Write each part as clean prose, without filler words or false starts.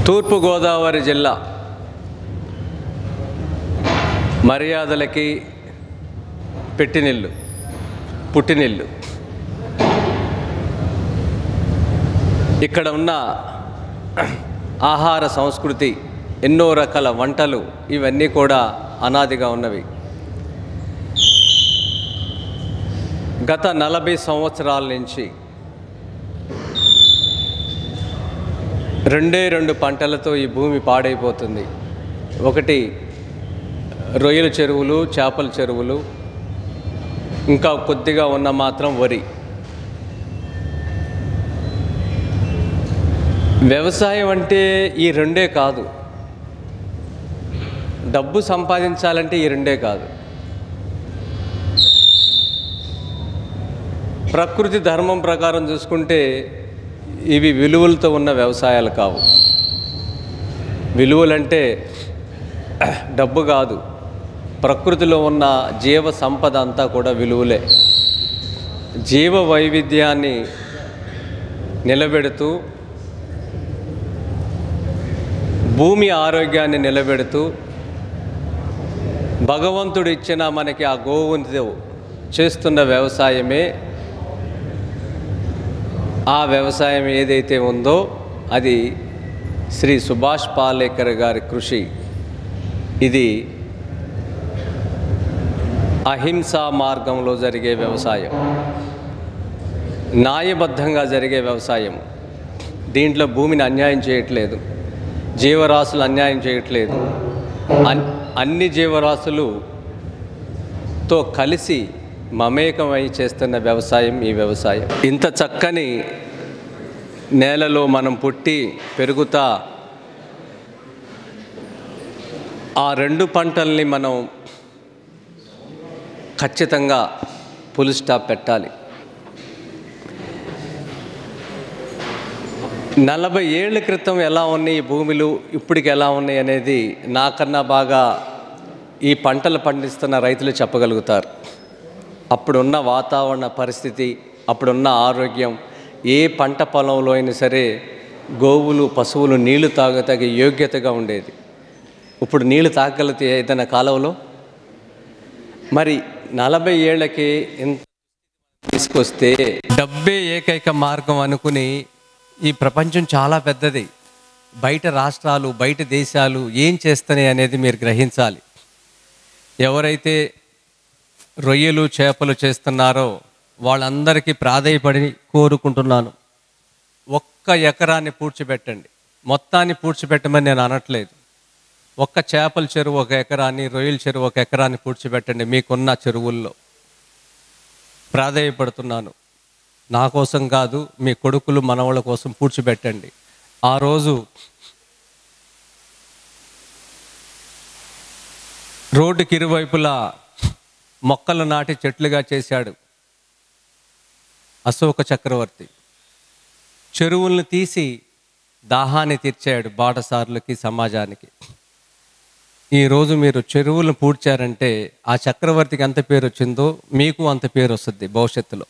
తూర్పుగోదావరి జిల్లా మర్యాదలకి పుట్టినిల్లు. ఇక్కడ ఉన్న ఆహార సంస్కృతి, ఎన్నో రకాల వంటలు, ఇవన్నీ కూడా అనాదిగా ఉన్నవి. గత 40 సంవత్సరాల నుంచి రెండు పంటలతో ఈ భూమి పాడైపోతుంది. ఒకటి రొయ్యల చెరువులు, చేపల చెరువులు, ఇంకా కొద్దిగా ఉన్న మాత్రం వరి. వ్యవసాయం అంటే ఈ రెండే కాదు, డబ్బు సంపాదించాలంటే ఈ రెండే కాదు. ప్రకృతి ధర్మం ప్రకారం చూసుకుంటే ఇవి విలువలతో ఉన్న వ్యవసాయాలు కావు. విలువలంటే డబ్బు కాదు, ప్రకృతిలో ఉన్న జీవ సంపద అంతా కూడా విలువలే. జీవ వైవిధ్యాన్ని నిలబెడుతూ, భూమి ఆరోగ్యాన్ని నిలబెడుతూ, భగవంతుడు ఇచ్చిన మనకి ఆ గోవునితో చేస్తున్న వ్యవసాయమే, ఆ వ్యవసాయం ఏదైతే ఉందో అది శ్రీ సుభాష్ పాలేకర్ గారి కృషి. ఇది అహింసా మార్గంలో జరిగే వ్యవసాయం, న్యాయబద్ధంగా జరిగే వ్యవసాయం. దీంట్లో భూమిని అన్యాయం చేయట్లేదు, జీవరాశులు అన్యాయం చేయట్లేదు. అన్ని జీవరాశులతో కలిసి మమేకమై చేస్తున్న వ్యవసాయం ఈ వ్యవసాయం. ఇంత చక్కని నేలలో మనం పుట్టి పెరుగుతా ఆ రెండు పంటల్ని మనం ఖచ్చితంగా ఫుల్ స్టాప్ పెట్టాలి. 40 ఏళ్ల క్రితం ఎలా ఉన్నాయి ఈ భూములు, ఇప్పటికి ఎలా ఉన్నాయి అనేది నాకన్నా బాగా ఈ పంటలు పండిస్తున్న రైతులు చెప్పగలుగుతారు. అప్పుడున్న వాతావరణ పరిస్థితి, అప్పుడున్న ఆరోగ్యం, ఏ పంట పొలంలో అయినా సరే గోవులు, పశువులు నీళ్లు తాగతగే యోగ్యతగా ఉండేది. ఇప్పుడు నీళ్లు తాగలిగితే ఏదైనా కాలంలో మరి 40 ఏళ్లకి ఎంత తీసుకొస్తే డబ్బే ఏకైక మార్గం అనుకుని, ఈ ప్రపంచం చాలా పెద్దది, బయట రాష్ట్రాలు, బయట దేశాలు ఏం చేస్తున్నాయి అనేది మీరు గ్రహించాలి. ఎవరైతే రొయ్యలు, చేపలు చేస్తున్నారో వాళ్ళందరికీ ప్రాధేయపడి కోరుకుంటున్నాను, ఒక్క ఎకరాన్ని పూడ్చిపెట్టండి. మొత్తాన్ని పూడ్చిపెట్టమని నేను అనట్లేదు. ఒక్క చేపల చెరువు 1 ఎకరాన్ని, రొయ్యల చెరువు 1 ఎకరాన్ని పూడ్చిపెట్టండి మీకున్న చెరువుల్లో. ప్రాధేయపడుతున్నాను. నా కోసం కాదు, మీ కొడుకులు మనవాళ్ళ కోసం పూడ్చిపెట్టండి. ఆ రోజు రోడ్డుకి ఇరువైపులా మొక్కలు నాటి చెట్లుగా చేశాడు అశోక చక్రవర్తి. చెరువులను తీసి దాహాన్ని తీర్చాడు బాటసారులకి, సమాజానికి. ఈరోజు మీరు చెరువులను పూడ్చారంటే ఆ చక్రవర్తికి ఎంత పేరు వచ్చిందో మీకు అంత పేరు వస్తుంది భవిష్యత్తులో.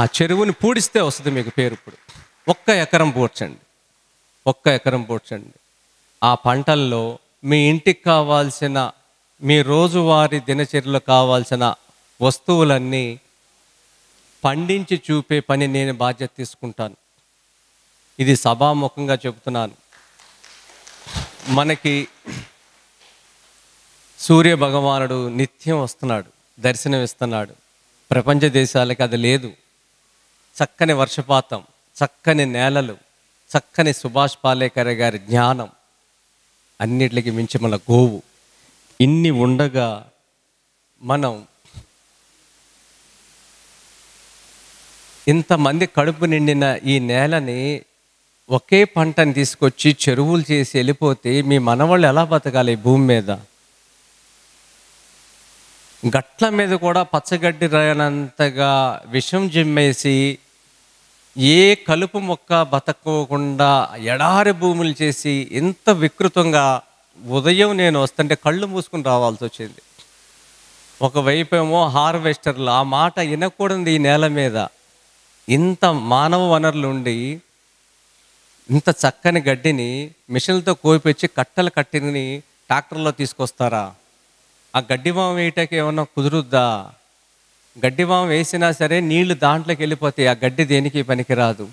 ఆ చెరువుని పూడిస్తే వస్తుంది మీకు పేరు. ఇప్పుడు 1 ఎకరం పూడ్చండి, 1 ఎకరం పూడ్చండి. ఆ పంటల్లో మీ ఇంటికి కావాల్సిన, మీ రోజువారీ దినచర్యలో కావాల్సిన వస్తువులన్నీ పండించి చూపే పని నేను బాధ్యత తీసుకుంటాను. ఇది సభాముఖంగా చెబుతున్నాను. మనకి సూర్య భగవానుడు నిత్యం వస్తున్నాడు, దర్శనమిస్తున్నాడు. ప్రపంచ దేశాలకి అది లేదు. చక్కని వర్షపాతం, చక్కని నేలలు, చక్కని సుభాష్ పాలేకర్ గారి జ్ఞానం, అన్నిటికి మించి మన గోవు. ఇన్ని ఉండగా మనం ఇంతమంది కడుపు నిండిన ఈ నేలని ఒకే పంటని తీసుకొచ్చి చెరువులు చేసి వెళ్ళిపోతే మీ మనవాళ్ళు ఎలా బతకాలి ఈ భూమి మీద? గట్ల మీద కూడా పచ్చగడ్డి రానంతగా విషం జిమ్మేసి, ఏ కలుపు మొక్క బతకోకుండా ఎడారి భూములు చేసి, ఇంత వికృతంగా ఉదయం నేను వస్తుంటే కళ్ళు మూసుకుని రావాల్సి వచ్చింది. ఒకవైపు ఏమో హార్వెస్టర్లు, ఆ మాట వినకూడదు ఈ నేల మీద. ఇంత మానవ వనరులు ఉండి ఇంత చక్కని గడ్డిని మిషన్లతో కోపిచ్చి కట్టలు కట్టిని ట్రాక్టర్లో తీసుకొస్తారా? ఆ గడ్డివాము వేయటానికి ఏమన్నా కుదురుద్దా? గడ్డివాము వేసినా సరే నీళ్లు దాంట్లోకి వెళ్ళిపోతాయి. ఆ గడ్డి దేనికి పనికిరాదు.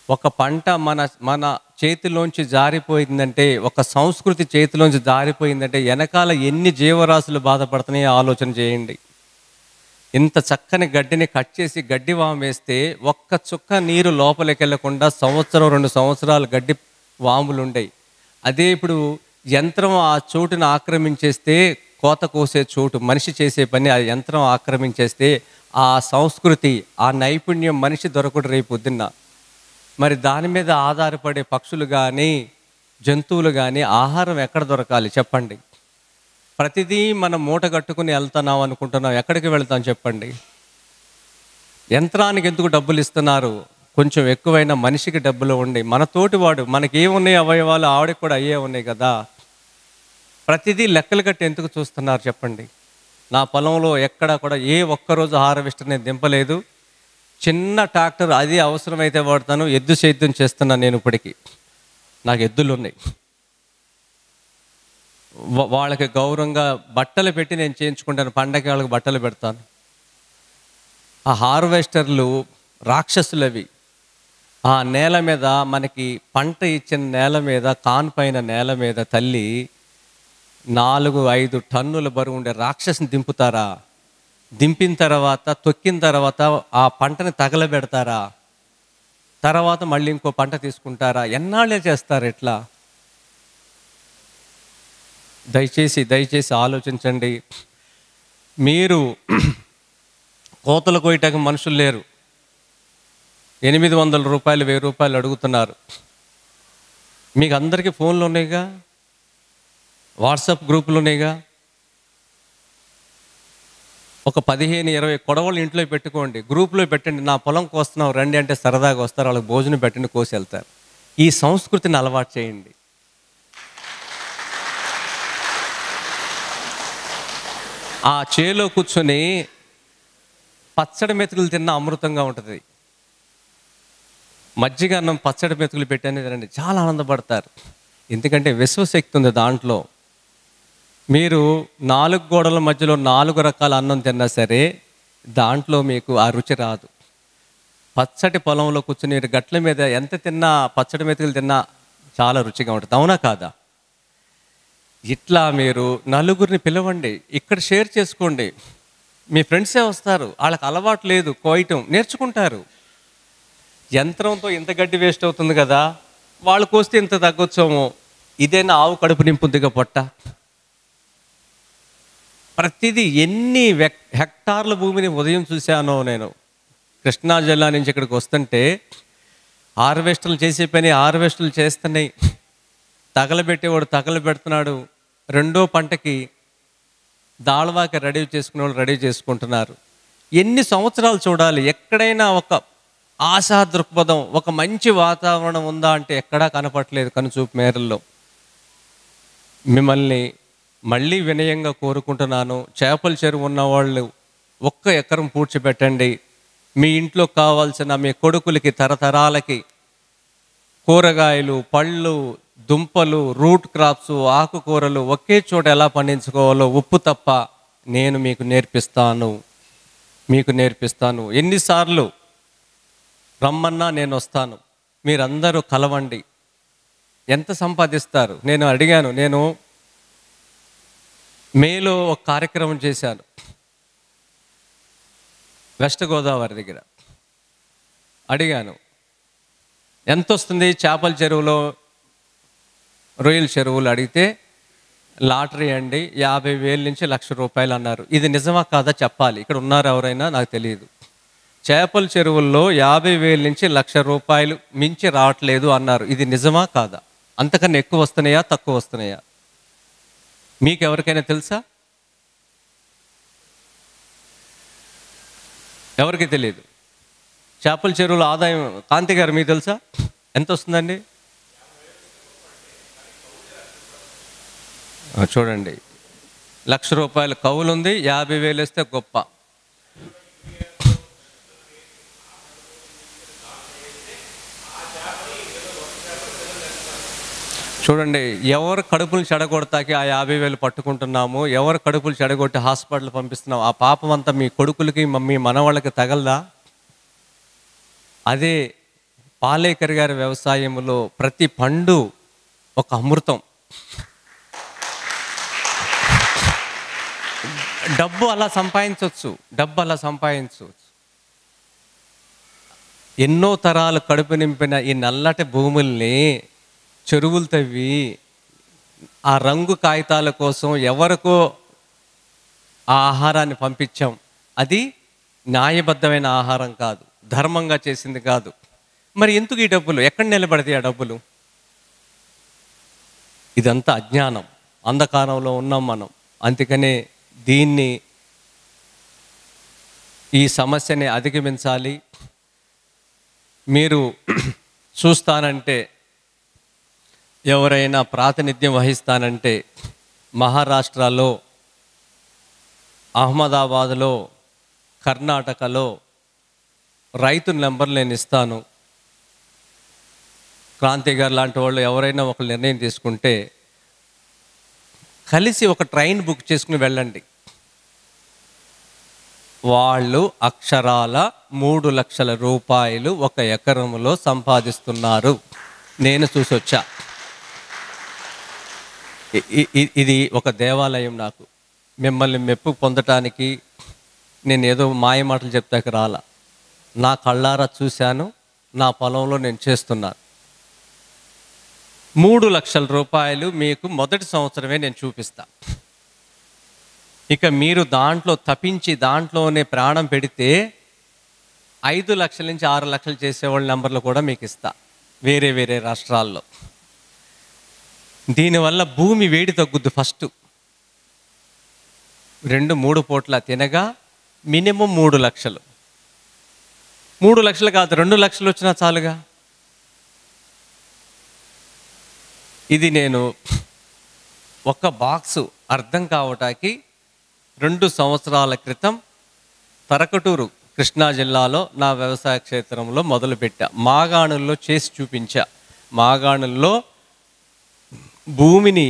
ఒక పంట మన మన చేతిలోంచి జారిపోయిందంటే, ఒక సంస్కృతి చేతిలోంచి జారిపోయిందంటే వెనకాల ఎన్ని జీవరాశులు బాధపడుతున్నాయో ఆలోచన చేయండి. ఇంత చక్కని గడ్డిని కట్ చేసి గడ్డివాము వేస్తే ఒక్క చుక్క నీరు లోపలికి వెళ్ళకుండా సంవత్సరం 2 సంవత్సరాలు గడ్డి వాములు ఉండేవి. అదే ఇప్పుడు యంత్రం ఆ చోటును ఆక్రమించేస్తే, కోత కోసే చోటు మనిషి చేసే పని ఆ యంత్రం ఆక్రమించేస్తే ఆ సంస్కృతి, ఆ నైపుణ్యం మనిషి దొరకడు రేపు పొద్దున్న. మరి దాని మీద ఆధారపడే పక్షులు కానీ జంతువులు కానీ ఆహారం ఎక్కడ దొరకాలి చెప్పండి? ప్రతిదీ మనం మూట కట్టుకుని వెళ్తున్నాం అనుకుంటున్నాం, ఎక్కడికి వెళ్తాం చెప్పండి? యంత్రానికి ఎందుకు డబ్బులు ఇస్తున్నారు? కొంచెం ఎక్కువైనా మనిషికి డబ్బులు ఉండి, మన తోటివాడు మనకి ఏమున్నాయి అవయవాలు ఆవిడకి కూడా అయ్యే ఉన్నాయి కదా. ప్రతిదీ లెక్కలు కట్టి ఎందుకు చూస్తున్నారు చెప్పండి? నా పొలంలో ఎక్కడా కూడా ఏ ఒక్కరోజు హార్వెస్టర్ నేను దింపలేదు. చిన్న ట్రాక్టర్ అది అవసరమైతే వాడతాను. ఎద్దు సేద్యం చేస్తున్నాను నేను ఇప్పటికీ. నాకు ఎద్దులు ఉన్నాయి. వాళ్ళకి గౌరవంగా బట్టలు పెట్టి నేను చేయించుకుంటాను. పండగ వాళ్ళకి బట్టలు పెడతాను. ఆ హార్వెస్టర్లు రాక్షసులు అవి. ఆ నేల మీద మనకి పంట ఇచ్చిన నేల మీద, కాన్పైన నేల మీద తల్లి 4-5 టన్నుల బరువు ఉండే రాక్షసుని దింపుతారా? దింపిన తర్వాత తొక్కిన తర్వాత ఆ పంటని తగలబెడతారా? తర్వాత మళ్ళీ ఇంకో పంట తీసుకుంటారా? ఎన్నాళ్ళే చేస్తారు ఇట్లా? దయచేసి ఆలోచించండి. మీరు కోతలు కోయటానికి మనుషులు లేరు. 800 రూపాయలు 1000 రూపాయలు అడుగుతున్నారు. మీకు అందరికీ ఫోన్లు ఉన్నాయిగా, వాట్సాప్ గ్రూపులు ఉన్నాయిగా. ఒక 15-20 కొడవలు ఇంట్లో పెట్టుకోండి, గ్రూప్లో పెట్టండి. నా పొలం కోస్తున్నావు రండి అంటే సరదాగా వస్తారు. వాళ్ళకి భోజనం పెట్టండి, కోసి వెళ్తారు. ఈ సంస్కృతిని అలవాటు చేయండి. ఆ చేలో కూర్చొని పచ్చడి మెతుకులు తిన్న అమృతంగా ఉంటుంది. మజ్జిగ అన్నం పచ్చడి మెతుకులు పెట్టని తినండి, చాలా ఆనందపడతారు. ఎందుకంటే విశ్వశక్తి ఉంది దాంట్లో. మీరు 4 గోడల మధ్యలో 4 రకాల అన్నం తిన్నా సరే దాంట్లో మీకు ఆ రుచి రాదు. పచ్చటి పొలంలో కూర్చుని గట్ల మీద ఎంత తిన్నా, పచ్చడి మెతుకులు తిన్నా చాలా రుచిగా ఉంటుంది. అవునా కాదా? ఇట్లా మీరు నలుగురిని పిలవండి, ఇక్కడ షేర్ చేసుకోండి. మీ ఫ్రెండ్సే వస్తారు, వాళ్ళకి అలవాటు లేదు కోయటం, నేర్చుకుంటారు. యంత్రంతో ఇంత గడ్డి వేస్ట్ అవుతుంది కదా, వాళ్ళు కోస్తే ఇంత తగ్గొచ్చామో. ఇదేనా ఆవు కడుపు నింపుద్దిగా పొట్ట? ప్రతిదీ ఎన్ని హెక్టార్ల భూమిని ఉదయం చూశానో నేను. కృష్ణా జిల్లా నుంచి ఇక్కడికి వస్తుంటే హార్వెస్టర్లు చేసే పని హార్వెస్టర్లు చేస్తున్నాయి. తగలబెట్టేవాడు తగలబెడుతున్నాడు. రెండో పంటకి దాళవాకి రెడీ చేసుకునేవాళ్ళు రెడీ చేసుకుంటున్నారు. ఎన్ని సంవత్సరాలు చూడాలి? ఎక్కడైనా ఒక ఆశా దృక్పథం, ఒక మంచి వాతావరణం ఉందా అంటే ఎక్కడా కనపట్లేదు కనుచూపు మేరల్లో. మిమ్మల్ని మళ్ళీ వినయంగా కోరుకుంటున్నాను. చేపల చెరువు ఉన్నవాళ్ళు 1 ఎకరం పూడ్చిపెట్టండి. మీ ఇంట్లో కావాల్సిన మీ కొడుకులకి తరతరాలకి కూరగాయలు, పళ్ళు, దుంపలు, రూట్ క్రాప్స్, ఆకుకూరలు ఒకే చోట ఎలా పండించుకోవాలో ఉప్పు తప్ప నేను మీకు నేర్పిస్తాను. ఎన్నిసార్లు రమ్మన్నా నేను వస్తాను. మీరందరూ కలవండి. ఎంత సంపాదిస్తారు? నేను అడిగాను. నేను మేలో ఒక కార్యక్రమం చేశాను వెస్ట్ గోదావరి దగ్గర. అడిగాను, ఎంత వస్తుంది చేపల చెరువులో, రొయ్యల చెరువులు అడిగితే లాటరీ అండి 50,000 నుంచి 1,00,000 రూపాయలు అన్నారు. ఇది నిజమా కాదా చెప్పాలి. ఇక్కడ ఉన్నారు ఎవరైనా? నాకు తెలియదు. చేపల చెరువుల్లో 50,000 నుంచి 1,00,000 రూపాయలు మించి రావట్లేదు అన్నారు. ఇది నిజమా కాదా? అంతకన్నా ఎక్కువ వస్తున్నాయా, తక్కువ వస్తున్నాయా? మీకు ఎవరికైనా తెలుసా? ఎవరికి తెలియదు. చేపల చెరువుల ఆదాయం కాంతి గారు మీకు తెలుసా ఎంత వస్తుందండి? చూడండి, 1,00,000 రూపాయల కవులు ఉంది, 50,000 వేస్తే గొప్ప. చూడండి, ఎవరు కడుపులు చెడగొడతాకి ఆ 50,000 పట్టుకుంటున్నాము, ఎవరు కడుపులు చెడగొట్టి హాస్పిటల్ పంపిస్తున్నాము, ఆ పాపం అంతా మీ కొడుకులకి మీ మనవాళ్ళకి తగలదా? అదే పాలేకర్ గారి వ్యవసాయంలో ప్రతి పండు ఒక అమృతం. డబ్బు అలా సంపాదించవచ్చు. ఎన్నో తరాలు కడుపు నింపిన ఈ నల్లటి భూముల్ని చెరువులు తవ్వి ఆ రంగు కాగితాల కోసం ఎవరికో ఆ ఆహారాన్ని పంపించాం. అది న్యాయబద్ధమైన ఆహారం కాదు, ధర్మంగా చేసింది కాదు. మరి ఎందుకు ఈ డబ్బులు ఎక్కడ నిలబడతాయి? ఆ డబ్బులు, ఇదంతా అజ్ఞానం, అంధకారంలో ఉన్నాం మనం. అందుకనే ఈ సమస్యని అధిగమించాలి. మీరు చూస్తానంటే, ఎవరైనా ప్రాతినిధ్యం వహిస్తానంటే, మహారాష్ట్రలో, అహ్మదాబాద్లో, కర్ణాటకలో రైతు నెంబర్ నేను ఇస్తాను. క్రాంతి గారు లాంటి వాళ్ళు ఎవరైనా ఒక నిర్ణయం తీసుకుంటే కలిసి ఒక ట్రైన్ బుక్ చేసుకుని వెళ్ళండి. వాళ్ళు అక్షరాల 3 లక్షల రూపాయలు ఒక ఎకరంలో సంపాదిస్తున్నారు. నేను చూసొచ్చా. ఇది ఒక దేవాలయం. నాకు మిమ్మల్ని మెప్పు పొందటానికి నేను ఏదో మాయ మాటలు చెప్తాక రాలా. నా కళ్ళారా చూశాను, నా పొలంలో నేను చేస్తున్నాను. 3 లక్షల రూపాయలు మీకు మొదటి సంవత్సరమే నేను చూపిస్తా. ఇక మీరు దాంట్లో తపించి దాంట్లోనే ప్రాణం పెడితే 5 లక్షల నుంచి 6 లక్షలు చేసేవాళ్ళ నెంబర్లు కూడా మీకు ఇస్తా, వేరే వేరే రాష్ట్రాల్లో. దీనివల్ల భూమి వేడి తగ్గుద్ది. ఫస్ట్ 2-3 పూట్ల తినగా మినిమం 3 లక్షలు. 3 లక్షలు కాదు, 2 లక్షలు వచ్చినా చాలుగా. ఇది నేను ఒక బాక్సు అర్థం కావటానికి 2 సంవత్సరాల క్రితం తరకటూరు కృష్ణా జిల్లాలో నా వ్యవసాయ క్షేత్రంలో మొదలుపెట్టా. మాగాణుల్లో చేసి చూపించా. మాగాణుల్లో భూమిని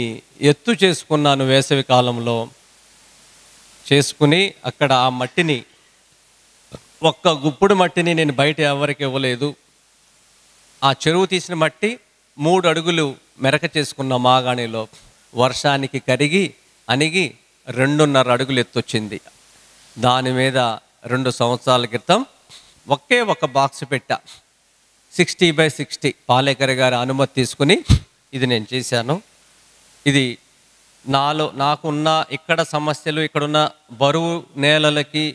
ఎత్తు చేసుకున్నాను. వేసవి కాలంలో చేసుకుని అక్కడ ఆ మట్టిని, ఒక్క గుప్పుడు మట్టిని నేను బయట ఎవరికి ఇవ్వలేదు. ఆ చెరువు తీసిన మట్టి 3 అడుగులు మెరక చేసుకున్న మాగాణిలో వర్షానికి కరిగి అణిగి 2.5 అడుగులు ఎత్తొచ్చింది. దాని మీద 2 సంవత్సరాల క్రితం ఒకే ఒక బాక్స్ పెట్టా. 60x60 పాలేకర్ గారి అనుమతి తీసుకుని ఇది నేను చేశాను. ఇది నాకున్న ఇక్కడ సమస్యలు, ఇక్కడున్న బరువు నేలలకి,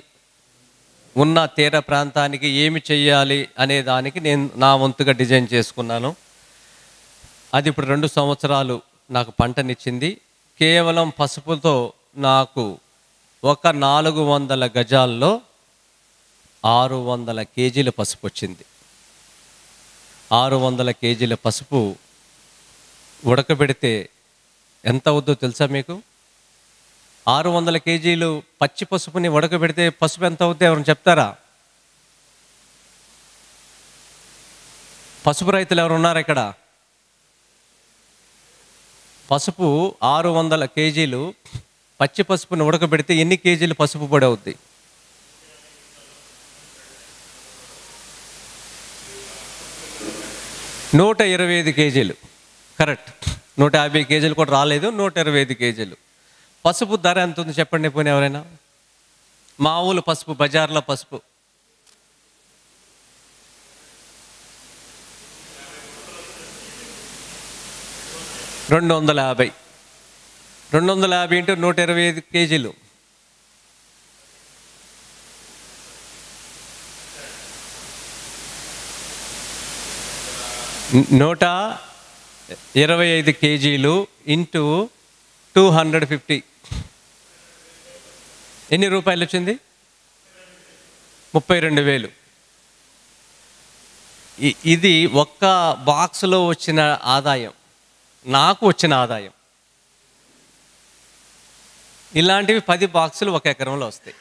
ఉన్న తీర ప్రాంతానికి ఏమి చెయ్యాలి అనే దానికి నేను నా వంతుగా డిజైన్ చేసుకున్నాను. అది ఇప్పుడు 2 సంవత్సరాలు నాకు పంటనిచ్చింది. కేవలం పసుపుతో నాకు ఒక 400 గజాల్లో 600 కేజీల పసుపు వచ్చింది. 600 కేజీల పసుపు ఉడకబెడితే ఎంత అవుద్దో తెలుసా మీకు? 600 కేజీలు పచ్చి పసుపుని ఉడకబెడితే పసుపు ఎంత అవుద్దో ఎవరైనా చెప్తారా? పసుపు రైతులు ఎవరు ఉన్నారు ఇక్కడ? పసుపు 600 కేజీలు పచ్చి పసుపుని ఉడకబెడితే ఎన్ని కేజీలు పసుపు పొడి అవుద్ది? 125 కేజీలు. కరెక్ట్. 150 కేజీలు కూడా రాలేదు, 125 కేజీలు. పసుపు ధర ఎంత ఉంది చెప్పండి పోనీ ఎవరైనా? మామూలు పసుపు, బజార్లో పసుపు $250. 250 ఇంటూ 125 కేజీలు. $125 కేజీలు ఇంటూ 250 ఎన్ని రూపాయలు వచ్చింది? 32,000. ఇది ఒక్క బాక్స్లో వచ్చిన ఆదాయం, నాకు వచ్చిన ఆదాయం. ఇలాంటివి 10 బాక్సులు ఒక ఎకరంలో వస్తాయి.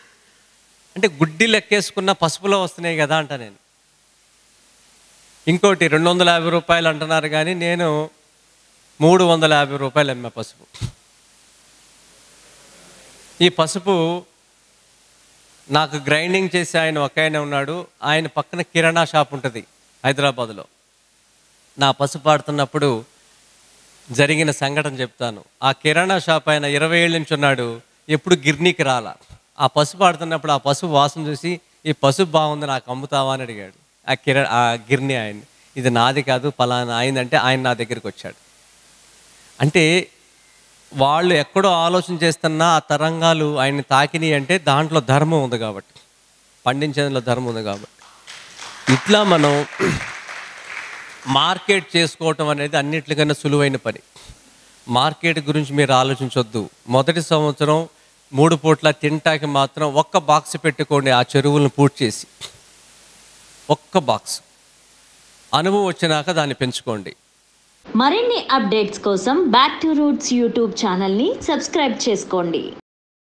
అంటే గుడ్డి లెక్కేసుకున్న పసుపులో వస్తున్నాయి కదా అంట నేను. ఇంకోటి 250 రూపాయలు అంటున్నారు, కానీ నేను ₹350 అమ్మే పసుపు. ఈ పసుపు నాకు గ్రైండింగ్ చేసి ఆయన ఒక ఆయన ఉన్నాడు. ఆయన పక్కన కిరాణా షాప్ ఉంటుంది హైదరాబాద్లో. నా పసుపు ఆడుతున్నప్పుడు జరిగిన సంఘటన చెప్తాను. ఆ కిరాణా షాప్ ఆయన 20 ఏళ్ళ నుంచి ఉన్నాడు, ఎప్పుడు గిర్నీకి రాలా. ఆ పసుపు ఆడుతున్నప్పుడు ఆ పసుపు వాసన చూసి, ఈ పసుపు బాగుంది, నాకు అమ్ముతావా అని అడిగాడు ఆ గిర్నీ ఆయన్ని. ఇది నాది కాదు, పలానా అయిందంటే ఆయన నా దగ్గరికి వచ్చాడు. అంటే వాళ్ళు ఎక్కడో ఆలోచన చేస్తున్నా ఆ తరంగాలు ఆయన్ని తాకినాయి అంటే దాంట్లో ధర్మం ఉంది కాబట్టి, పండించేందులో ధర్మం ఉంది కాబట్టి. ఇట్లా మనం మార్కెట్ చేసుకోవటం అనేది అన్నిటికన్నా సులువైన పని. మార్కెట్ గురించి మీరు ఆలోచించొద్దు. మొదటి సంవత్సరం 3 పూట్ల తింటాకి మాత్రం ఒక్క బాక్స్ పెట్టుకోండి, ఆ చెరువులను పూర్తి చేసి. ఒక్క బాక్స్. అనుభవం వచ్చినాక దాన్ని పెంచుకోండి. మరిన్ని అప్డేట్స్ కోసం బ్యాక్ టు రూట్స్ యూట్యూబ్ ఛానల్ని సబ్స్క్రైబ్ చేసుకోండి.